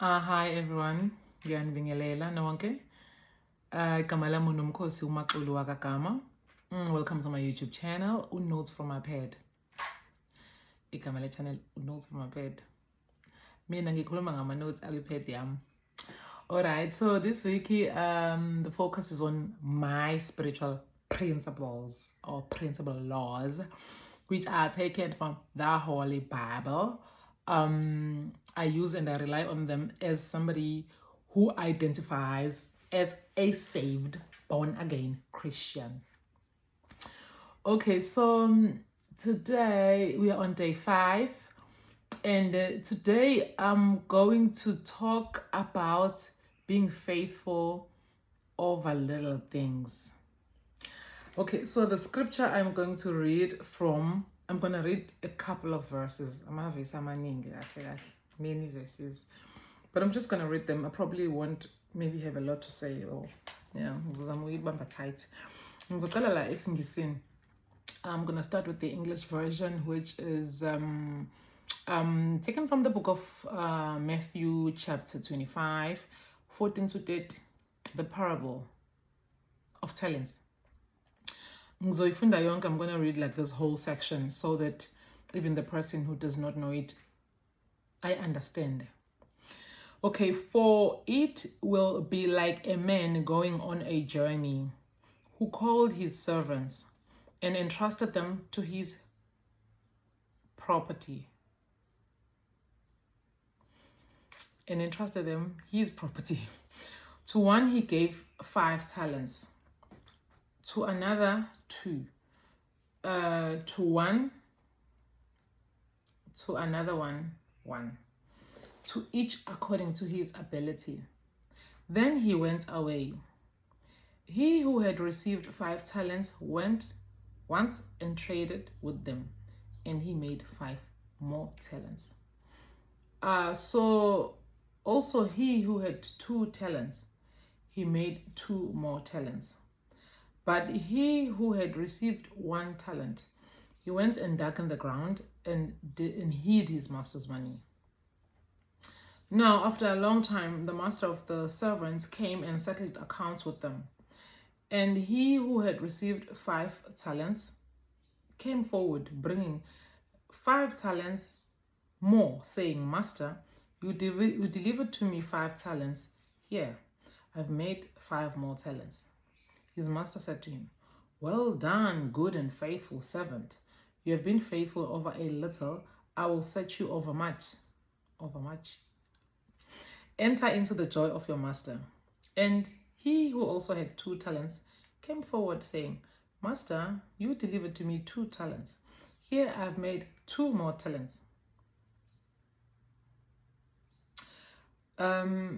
Hi everyone, ngiyanibingelela nonke. Igama lami uNomkhosi uMaxulu wakagama. Welcome to my YouTube channel, Notes from my pad. Igama le channel Notes from my pad. Mina ngikhuluma ngama notes akwi-pad yami. Alright, so this week the focus is on my spiritual principles or principle laws, which are taken from the Holy Bible. I use and I rely on them as somebody who identifies as a saved, born again Christian. Okay, so today we are on day 5, and today I'm going to talk about being faithful over little things. Okay, so the scripture I'm going to read a couple of verses. Many verses. But I'm just going to read them. I probably won't maybe have a lot to say, or tight. I'm going to start with the English version, which is taken from the book of Matthew chapter 25, 14 to 30, the parable of talents. I'm going to read like this whole section so that even the person who does not know it, I understand. Okay, for it will be like a man going on a journey who called his servants and entrusted them to his property. To one he gave 5 talents, to another 2, to another 1, to each according to his ability. Then he went away. He who had received 5 talents went once and traded with them, and he made 5 more talents. So also he who had 2 talents, he made 2 more talents. But he who had received 1 talent, he went and dug in the ground and hid his master's money. Now, after a long time, the master of the servants came and settled accounts with them. And he who had received 5 talents came forward, bringing 5 talents more, saying, Master, you delivered to me 5 talents. Here, I've made 5 more talents. His master said to him, Well done, good and faithful servant. You have been faithful over a little. I will set you over much. Enter into the joy of your master. And he who also had 2 talents came forward, saying, Master, you delivered to me 2 talents. Here I have made 2 more talents.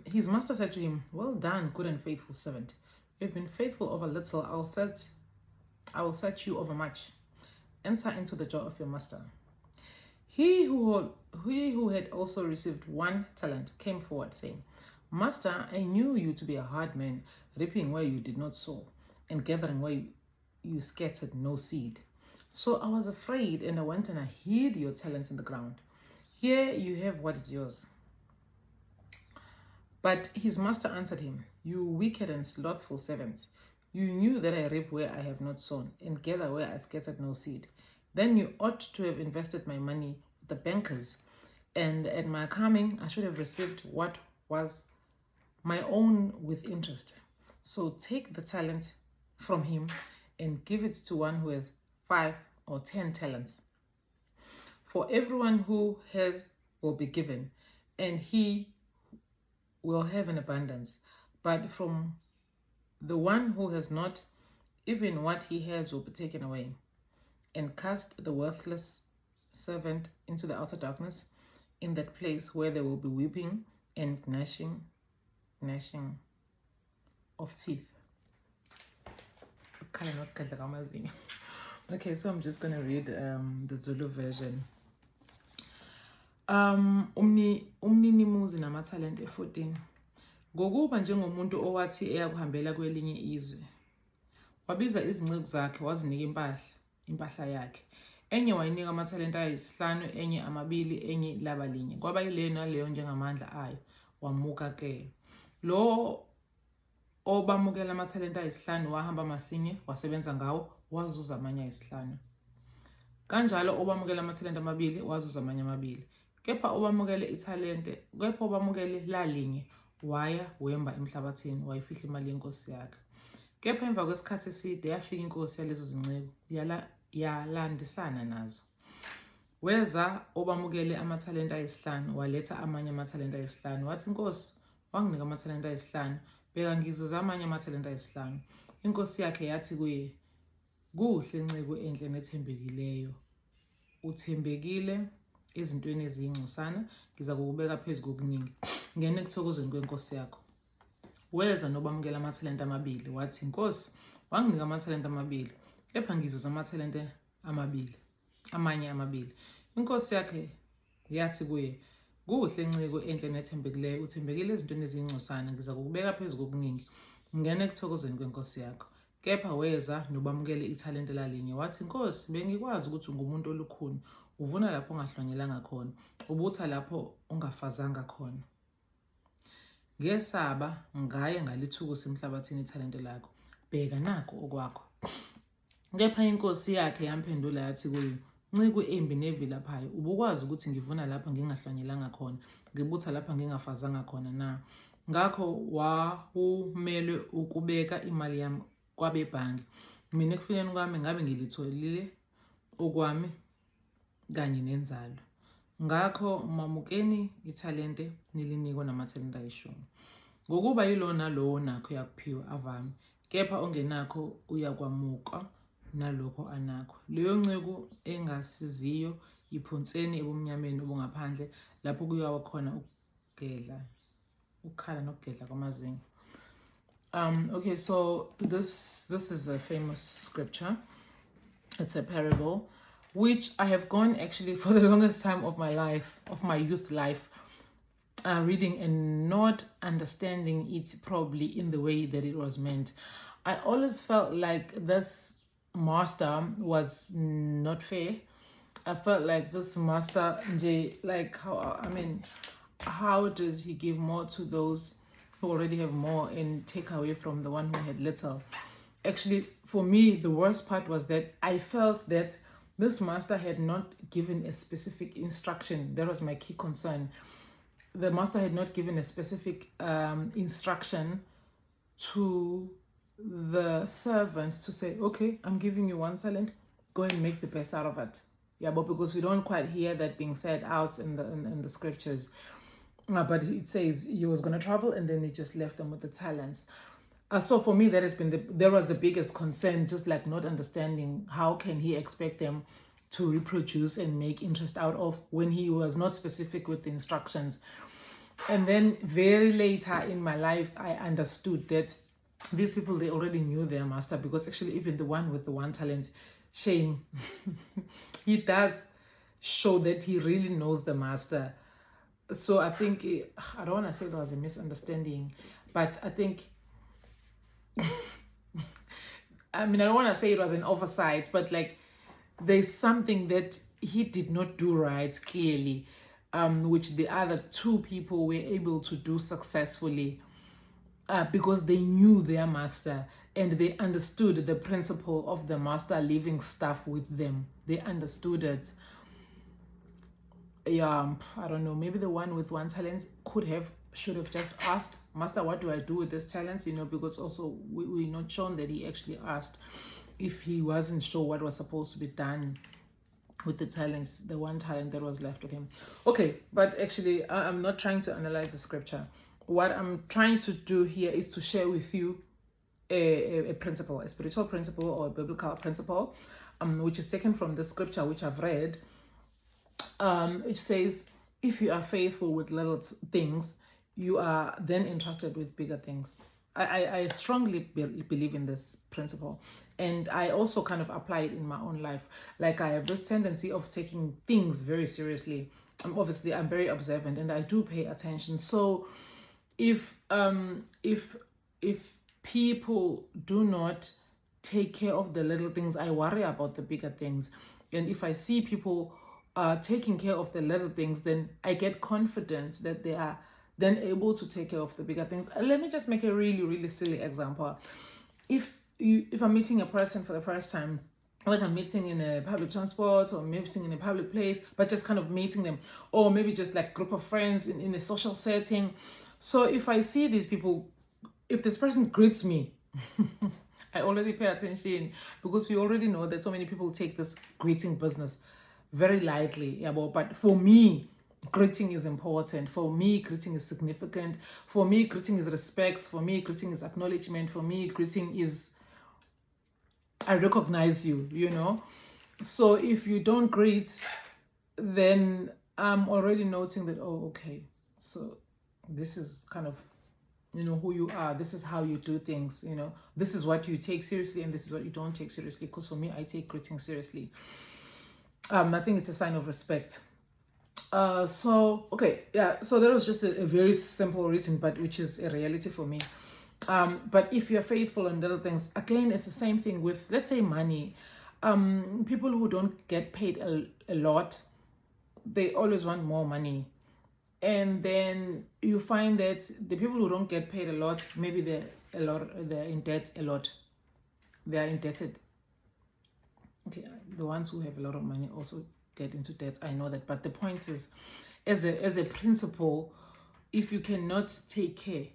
His master said to him, Well done, good and faithful servant. You have been faithful over little. I will set you over much. Enter into the joy of your master. He who had also received 1 talent came forward, saying, Master, I knew you to be a hard man, reaping where you did not sow, and gathering where you scattered no seed. So I was afraid, and I went and I hid your talent in the ground. Here you have what is yours. But his master answered him, You wicked and slothful servant, you knew that I reap where I have not sown, and gather where I scattered no seed. Then you ought to have invested my money with the bankers, and at my coming I should have received what was my own with interest. So take the talent from him and give it to one who has 5 or 10 talents. For everyone who has will be given, and he will have an abundance. But from the one who has not, even what he has will be taken away. And cast the worthless servant into the outer darkness, in that place where there will be weeping and gnashing of teeth. Okay, so I'm just going to read the Zulu version. Umninimuzi namathalent 14. Ngokuba njengomuntu owathi eyakuhambela kwelinye izwe. Wabiza izinceku zakhe wazinika impahla yakhe. Enye wayinika amathalenta 5, enye 2, enye laba linye. Kwaba yilena leyo njengamandla ayo. wamuka-ke. Lo obamukela amathalente ayisihlanu wahamba masinye wasebenza ngawo wazuza amanye ayisihlanu. Kanjalo obamukela amathalente amabili wazuza amanye amabili. Kepha obamukele lalinye waya wemba emhlabathini wayifihla imali yenkosi yakhe. Kepha emva kwesikhathi eside yafika inkosi yalezo zinceku yalandisana nazo. Weza obamukele amathalente ayisihlanu waletha amanye amathalente ayisihlanu. Wathi, Nkosi, wanginika amathalente ayisihlanu, bheka ngizuza amanye amathalente ayisihlanu. Inkosi yakhe yathi kuye, kuhle nceku enhle nethembekileyo. Uthembekile ezintweni eziyingcosana, ngiza kukubeka phezu kokuningi. Ngene ekuthokozweni kwenkosi yakho. Weza nobamukela amathalente amabili. Wathi, Nkosi, wanginika amathalente amabili, kepha ngizuza amathalente amanye amabili. Inkosi yakhe yathi kuye, kuhle nceku enhle nethembekileyo. Uthembekile ezintweni eziyingcosana, ngiza kukubeka phezu kokuningi. Ngene ekuthokozweni kwenkosi yakho. Kepha weza nobamukele ithalente lalinye. Wathi, Nkosi, bengikwazi ukuthi ungumuntu olukhuni, uvuna lapho ungahlwanyelanga khona, ubutha lapho ungafazanga khona. Ngesaba ngaye ngalithukusa emhlabathini ithalente lakho. Bheka nakho okwakho. Kepha inkosi yakhe yamphendula yathi kuye, nciku embi nevilaphayo, ubukwazi ukuthi ngivuna lapha ngingahlwanyelanga khona, ngibutha lapha ngingafazanga khona na? Ngakho wawumele ukubeka imali yami kwabebhangi. Mina ekufikeni kwami ngabe ngilitholile okwami kanye nenzalo. Ngakho mamukeni ithalente nilinikwe namathalente ayishumi. Ngokuba yilo nalowo nakho yakuphiwa avame, kepha ongenakho uyakwamuka nalokho anakho. Leyo nceku engasiziyo iphonseni ebumnyameni obungaphandle, lapho kuyawa khona ukukhala nokugedla kwamazinyo. Okay, so this is a famous scripture. It's a parable, which I have gone actually for the longest time of my life, of my youth life, reading and not understanding it probably in the way that it was meant. I always felt like this master was not fair. I felt like this master, like how does he give more to those who already have more and take away from the one who had little? Actually, for me, the worst part was that I felt that this master had not given a specific instruction. That was my key concern. The master had not given a specific instruction to the servants to say, okay, I'm giving you 1 talent, go and make the best out of it. Yeah, but because we don't quite hear that being said out in the scriptures. But it says he was going to travel and then he just left them with the talents. So for me, that was the biggest concern, just like not understanding how can he expect them to reproduce and make interest out of when he was not specific with the instructions. And then very later in my life, I understood that these people, they already knew their master, because actually even the one with the 1 talent, shame, he does show that he really knows the master. So I think, I don't want to say there was a misunderstanding, but I think, I don't want to say it was an oversight, but like there's something that he did not do right, clearly, which the other 2 people were able to do successfully, because they knew their master and they understood the principle of the master leaving stuff with them. They understood it. Yeah, I don't know, maybe the one with 1 talent should have just asked, Master, what do I do with this talent? Because also we're not shown that he actually asked if he wasn't sure what was supposed to be done with the talents, the 1 talent that was left with him. Okay, but actually I'm not trying to analyze the scripture. What I'm trying to do here is to share with you a principle, a spiritual principle or a biblical principle, which is taken from the scripture which I've read. It says, if you are faithful with little things, you are then entrusted with bigger things. I strongly believe in this principle, and I also kind of apply it in my own life. Like, I have this tendency of taking things very seriously. Obviously, I'm very observant and I do pay attention. So if people do not take care of the little things, I worry about the bigger things. And if I see people taking care of the little things, then I get confidence that they are then able to take care of the bigger things. Let me just make a really, really silly example. If I'm meeting a person for the first time, like I'm meeting in a public transport or meeting in a public place, but just kind of meeting them, or maybe just like group of friends in a social setting. So if I see these people, if this person greets me, I already pay attention, because we already know that so many people take this greeting business very lightly. Yeah, but for me, greeting is important. For me, greeting is significant. For me, greeting is respect. For me, greeting is acknowledgement. For me, greeting is I recognize you, you know. So if you don't greet, then I'm already noting that, oh, okay, so this is kind of, you know, who you are. This is how you do things, you know. This is what you take seriously and this is what you don't take seriously. Because for me, I take greeting seriously. I think it's a sign of respect. So that was just a very simple reason, but which is a reality for me. But if you're faithful in little things, again, it's the same thing with, let's say, money. People who don't get paid a lot, they always want more money. And then you find that the people who don't get paid a lot, maybe they're in debt a lot. They are indebted. Okay, the ones who have a lot of money also get into debt. I know that. But the point is, as a principle, if you cannot take care,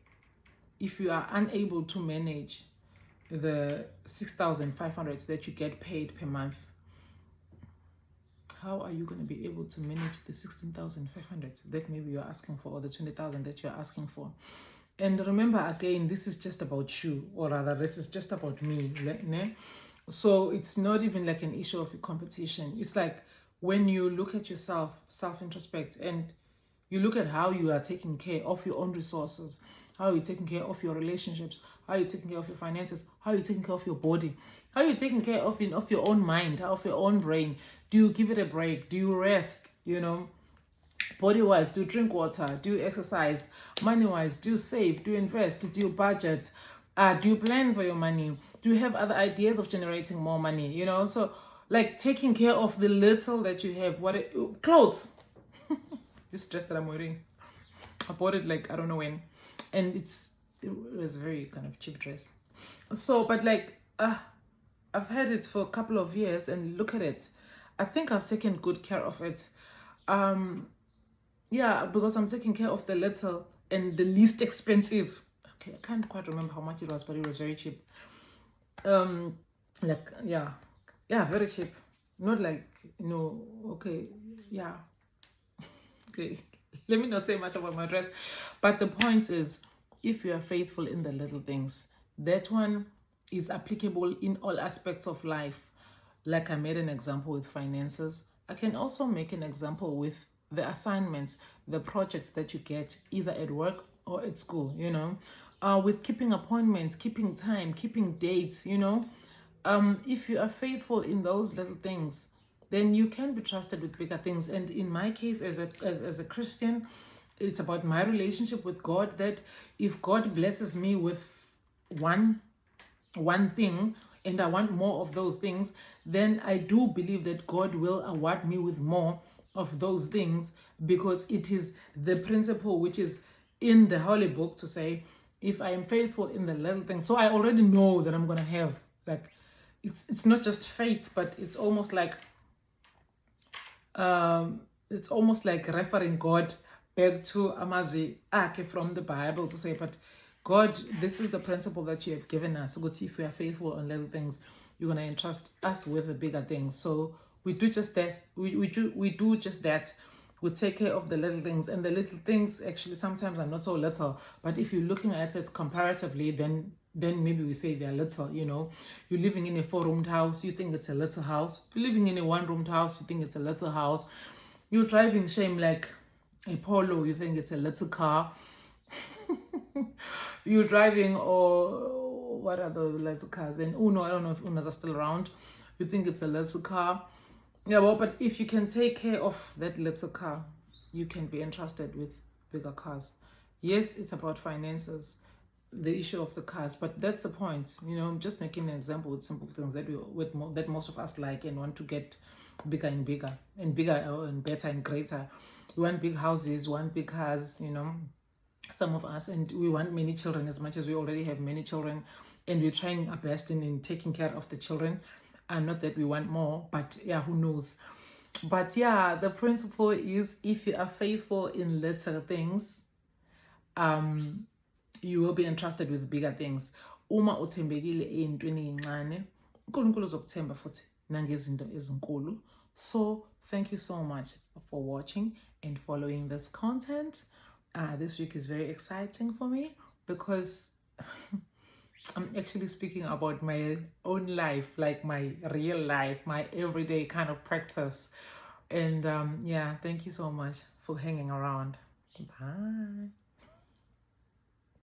if you are unable to manage the 6,500 that you get paid per month, how are you going to be able to manage the 16,500 that maybe you're asking for, or the 20,000 that you're asking for? And remember, again, this is just about you, or rather, this is just about me. So it's not even like an issue of a competition. It's like when you look at yourself, self-introspect, and you look at how you are taking care of your own resources, how you're taking care of your relationships, how you're taking care of your finances, how you're taking care of your body, how you're taking care of your own mind, of your own brain. Do you give it a break? Do you rest? You know, body-wise, do you drink water? Do you exercise? Money-wise, do you save? Do you invest? Do you budget? Do you plan for your money? Do you have other ideas of generating more money? You know, so like taking care of the little that you have. Clothes. This dress that I'm wearing, I bought it like I don't know when, and it was a very kind of cheap dress. So, but like I've had it for a couple of years, and look at it. I think I've taken good care of it. Because I'm taking care of the little and the least expensive. Okay, I can't quite remember how much it was, but it was very cheap. Very cheap. Not like, okay, yeah. Okay, let me not say much about my dress. But the point is, if you are faithful in the little things, that one is applicable in all aspects of life. Like I made an example with finances, I can also make an example with the assignments, the projects that you get either at work or at school, with keeping appointments, keeping time, keeping dates, if you are faithful in those little things, then you can be trusted with bigger things. And in my case, as a Christian, it's about my relationship with God, that if God blesses me with one thing and I want more of those things, then I do believe that God will award me with more of those things, because it is the principle which is in the Holy Book to say, if I am faithful in the little things, so I already know that I'm going to have, like, it's not just faith, but it's almost like referring God back to Amazwi Ake from the Bible to say, but God, this is the principle that you have given us. So if we are faithful on little things, you're going to entrust us with the bigger things. So we do just that. We do just that. We take care of the little things, and the little things actually sometimes are not so little. But if you're looking at it comparatively, then maybe we say they're little. You're living in a 4-roomed house, you think it's a little house. You're living in a 1-roomed house, you think it's a little house. You're driving shame like a Polo, you think it's a little car. You're driving, or what are the little cars? And Uno, I don't know if Unos are still around. You think it's a little car. Yeah, well, but if you can take care of that little car, you can be entrusted with bigger cars. Yes, it's about finances, the issue of the cars, but that's the point. I'm just making an example with simple things that most of us like and want to get bigger and bigger and bigger and better and greater. We want big houses, we want big cars, some of us, and we want many children as much as we already have many children, and we're trying our best in taking care of the children. And not that we want more, but yeah, who knows. But yeah, the principle is, if you are faithful in little things, you will be entrusted with bigger things. Uma uthembekile ey'ntweni ey'ncane, uNkulunkulu uzokuthemba futhi nangezinto ezinkulu. So thank you so much for watching and following this content. This week is very exciting for me because I'm actually speaking about my own life, like my real life, my everyday kind of practice. And yeah, thank you so much for hanging around. Bye.